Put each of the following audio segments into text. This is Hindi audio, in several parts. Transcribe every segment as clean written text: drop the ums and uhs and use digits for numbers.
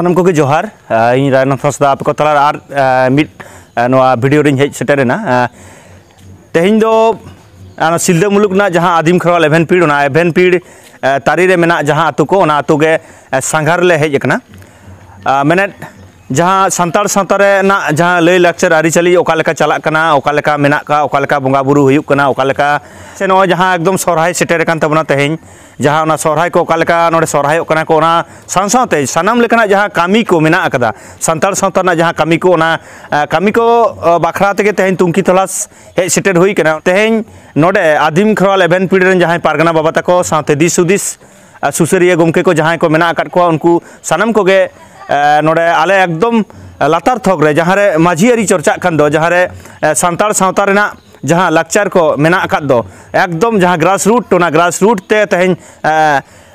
सानम को जोहार इन रायनाथ हंसदा पे को तला आर मिड भिडियो रिंग हेज सेटेरेना तेहिं दो सिलदा मुलुक ना जहां आदिम खरवाल एभेनपीड़ ना एभेनपीड़ तारी रे मेना जहां आतु को ना आतु गे सांघार ले हेज एकना मेने जहां संताड़ सावता रे ना जहां लय लाक्चर आरिचाली ओका लेका चलाक कना ओका लेका मेना का ओका लेका बंगा बुरु हुयुक कना ओका लेका से नो जहां एकदम सोरहाय सेटेर कान तबना तेहिं जहां ना सोरहाय को ओका लेका नोडे सोरहाय कना को ना सांसावते सानाम लेकना जहां कामी को मेना अकदा संताड़ सावता ना जहां कामी को ना कामी को बाखरा तेगे तेहिं तुंकी तलास हे सेटेर हुई कना तेहिं नोडे आदिम खरवाल एभेनपीड़ रेन जहां पारगना बाबा तको सावते दिस सुदिस सुसरिया गोमके को जहां को मेना अकद को उनको सानाम को गे नोडे आले एकदम लातार थोक रे जहाँ रे माझियारी चर्चा खान दो जहाँ रे सांताड़ सावता रेना जहाँ लाक्चर को मेना अकाद दो एकदम जहाँ ग्रास रूट ते तेहिं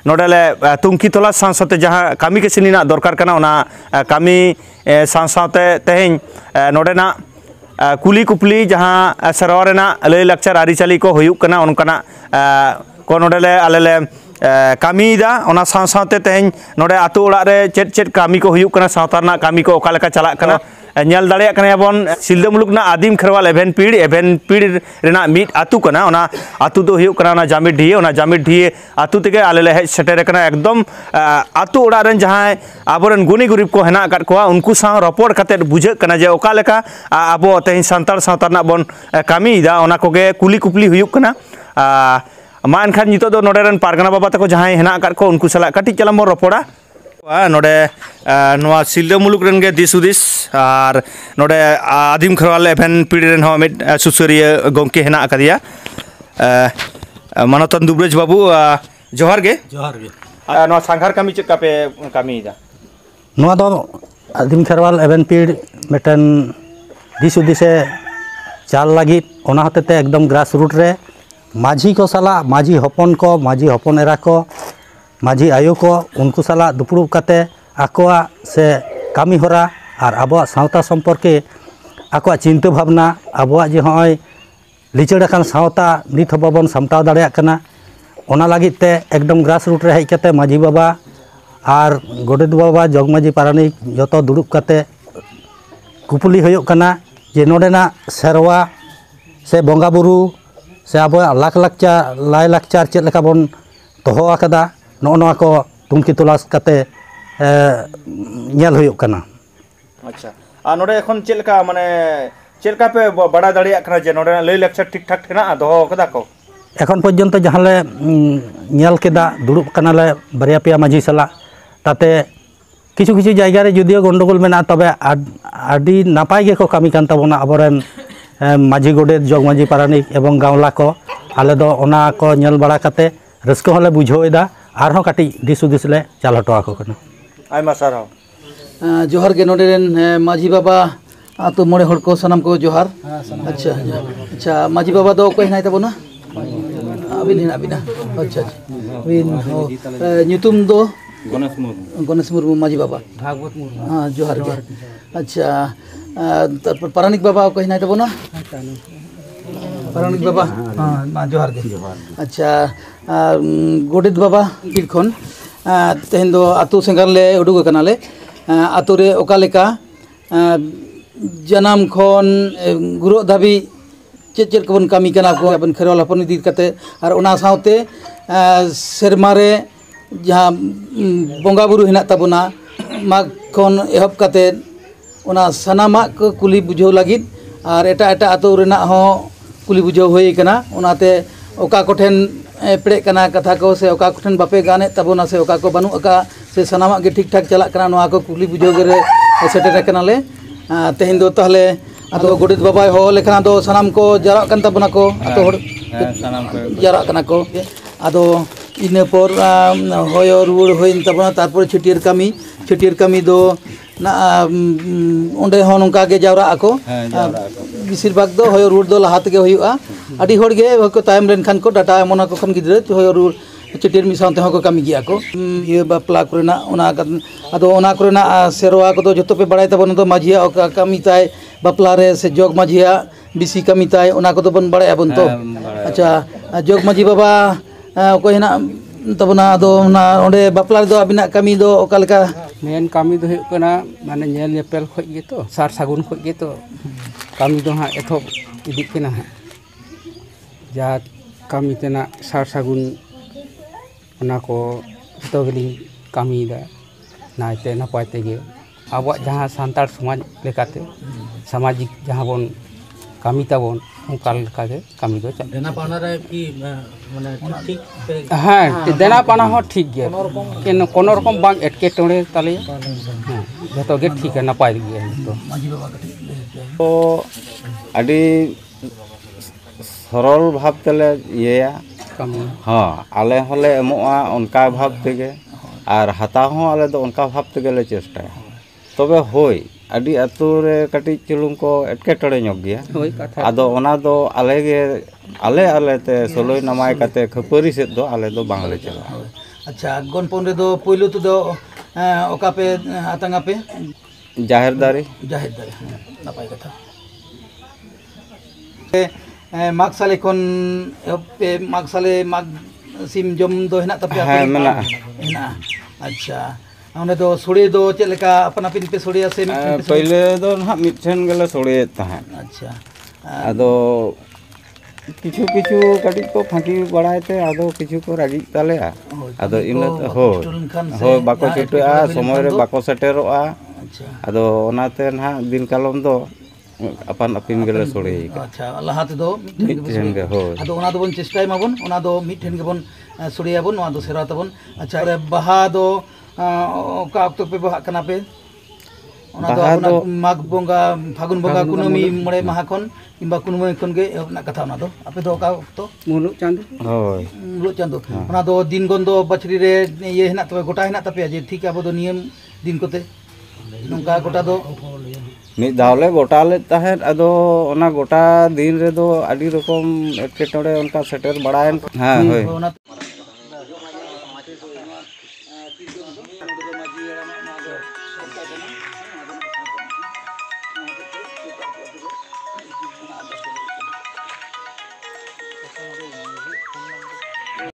नोडे ले तुंकी तोला सांसते जहाँ कामी के सिनी ना दरकार कना ओना कामी सांसते तेहिं नोडे ना कुली कुपली जहाँ सरवा रेना लय लाक्चर आरिचाली को हुयुक कना उनकाना को नोडे ले आले ले कामीदा ओना सावते तेहिं नोडे आतु ओड़ा रे चेट चेट कामी को हुयुक कना सावता रना कामी को ओका लेका चलाक कना नेल दाड़ेया कना बन सिलदा मुलुक ना आदिम खरवाल एभेनपीड़ रेना मिड आतु कना ओना आतु दो हुयुक कना ओना जामिर ढिए आतु तेगे आले ले हेज सेटेर कना एकदम आतु ओड़ा रेन जहां आबोरेन गुनी गुरिब को हेना अकाद कोआ उनको साव रपोड़ काते बुझाक कना जे ओका लेका आबो तेहिं सांताड़ सावता रना बन कामीदा ओना कोगे कुली कुपली हुयुक कना मा एनखान नितो दो नोडेरन पारगना बाबा तको जहां हेना अकाद को उनको सला कटी चलाम रपोड़ा नोडे नोआ सिलदा मुलुक रेन गे दिस उदिस आर नोडे आदिम खरवाल एभेनपीड़ रेन हो मिड सुसरिया गोमके हेना अकादिया मानतन दुबरेज बाबू जोहार गे नोआ सांघार कामी चेका पे कामीदा नोआ दो आदिम खरवाल एभेनपीड़ मिटन दिस उदिसे चाल लगी ओना होतेते एकदम ग्रास रूट रे माझी को साला माझी हपन एरा को माझी आयो को उनको साला दुपुड़ुब काते आकोआ से कामी होरा और आबोआ सावता सम्पर्के आकोआ चिंता भावना आबोआ जे हय लिचड़ सावता नित हो बाबन सामटाव दाड़ेयाक कना ओना लागित ते एकदम ग्रास रूट रे हेज काते माझी बाबा और गोडेत बाबा जग माझी पारानिक जतो दुड़ुब काते कुपुली होयोग कना जे नोडेना सेरवा से बंगा बुरु से अब लाय लाक्चार चेद लेका बन दोहो आकादा नोआ को तुंकी तलाश काते नेल हुयुक कना। अच्छा आ नोडे एखन चेद लेका माने चेद लेका पे बड़ा दाड़ेयाक कना जे नोडे लय लाक्चार ठीक ठाक हेना दोहो कदा को एखन पर्यन्त जहाँ ले नेल केदा दुड़ुब कना ले बारिया पेया माझी साला ताते किछु किछु जायगा रे जुदियो गंडगोल मेना तबे आडी नापाय गे को कामी कान ताबोना आबोरेन माझी गोडेत जग माझी पारानिक एवं गावला को आले दो ओना को नेल बड़ा काते रस्को हले बुझावेदा आरहों काटी दिस उदिस ले चाल हटो आको कना आयमा साराव जोहार गे नोडेरेन माझी बाबा आतो मोड़े हड़ को सनम को जोहार अच्छा माझी बाबा दो को हेनाय ताबोना अबिन अच्छा अबिन हो ᱧᱩᱛᱩᱢ दो गणेश मुर्मू माझी बाबा भागवत मुर्मू हाँ जोहार गे अच्छा तारपर पारानिक बाबा को हेनाय ताबोना पारानिक बाबा हाँ जोहार गे अच्छा गोडेत बाबा पीड़ खन तेहन दो आतु सेंगार ले उडुक कनाले आतु रे ओका लेका जनाम खन गुरु धाबी चेद चेद कोबन कामी कना को अपन खरवाल हपन इदी काते और ओना सावते सेरमा रे जहाँ बंगा बुरु हेना ताबोना माग खन एहब काते ओना सानामा को कुली बुझाव लगिद और एटा एटा आतो रेना हो कुली बुझाव होई कना ओनाते ओका कोठेन पेड़े कना कथा को से ओका कोठेन बापे गाने ताबोना से ओका को बानु ओका से सानामा गे ठीक ठाक चला कना नोआ को कुली बुझाव गे सेटेर कना ले तेहिं दो ताहले आतो गोडेत बाबा हो लेखना दो सानाम को जारा कन ताबोना को आतो हड़ सानाम को जारा कना को आदो इना पर होयो रुड़ होइन ताबोना तारपर छटियर कामी दो ना ओंडे हो नोंका गे जावरा आको बिसिर भाग दो होयो रुड़ दो लहा तेगे हुयुआ आडी होड़ गे को तायम रेन खान को डाटा एमोना को खन गिद्रा होयो रुड़ छटियर मि सावते हो को कामी गिया को ये बापला कोरेना ओना आदो ओना कोरेना सेरवा को दो जतो पे बड़ाय ताबोना दो माझिया ओका कामी ताय बापला रे से जोग माझिया बिसी कामी ताय ओना को दो बन बड़ाय बन तो अच्छा जोग माझी बाबा को हेना ᱛᱟᱵᱚᱱᱟ ᱟᱫᱚ ᱚᱸᱰᱮ ᱵᱟᱯᱞᱟ ᱨᱮᱫᱚ ᱟᱵᱤᱱᱟᱜ ᱠᱟᱹᱢᱤ ᱫᱚ ᱚᱠᱟ ᱞᱮᱠᱟ? मेन कामी दो हुयुग कना माने नेल नेपेल खोज गे तो सार सागुन खोज गे तो कामी दो हाँ एथोब इदिक केना हाँ जा कामी तेना सार सागुन ओना को जतो गेलिं कामी दा नायते नपाय तेगे आबो जहाँ सांतार समाज लेकाते सामाजिक जहाँ बोन कामी ताबोन उनका लेकागे कामी दो चल देना पाना रे की माने ठीक हाँ देना पाना हो ठीक गया केन कोनो रकम बांग एटके टोड़े ताले हाँ जतो गे ठीक है नपाय गया तो तो अड़ी सरल भाव तेले ये कामी हाँ आले होले एमोआ उनका भाव तेगे और हता हो आले दो उनका भाव तेगे ले चेष्टाया तबे होय अड़ी अतु रे कटिज चुलुम को एटके टोड़े ᱧᱚᱜ गया होय कथा आदो ओना दो आले गे आले ते सोलोय नमाय काते खपरी सेद दो आले दो बांगले चला अच्छा गणपन रेदो पहलू तो ओका पे आतंगा पे जाहिर दारी जाहिर दारे नपाय कथा माग साले खन पे माग साले माग सिम जम दो हेना तपे हाँ मेना हेना अच्छा ओने दो सोड़े दो चेक लेका अपना पिन पे सोड़े से पहले दो ना मिठन गेले सोड़े तहां अच्छा आदो किछु किछु कटिज को फांकी बड़ायते आदो किछु को रागी तालेया आदो इना हो हो बाको चुटुआ समय रे बाको सेटेरोआ अच्छा आदो ओनाते ना दिन कालम दो अपन अपिन गेले सोड़े अच्छा लहा तेदो मिठन गे हो आदो ओना दो बन चेष्टाय माबन ओना दो मिठन गे बन सोड़ेयाबन ओना दो सेरा तबन अच्छा रे बहा दो ओका अक्तो पे बहा कना पे ओना दो अपना माघ बोंगा फागुन बोंगा कुनमी मळे माहा खन किंबा कुनमी खन गे ओना कथा ओना दो आपे दो ओका अक्तो मुलुक चांद होय मुलुक चांदो ओना दो दिन गन दो बछरी रे ये हेना तबे गोटा हेना तपे जे ठीक आबो दो नियम दिन कोते नोंका गोटा दो मिद दावले गोटा ले तहेत आदो ओना गोटा दिन रे दो आडी रकम एटकेटोड़े उनका सेटर बड़ायन हां होय ओना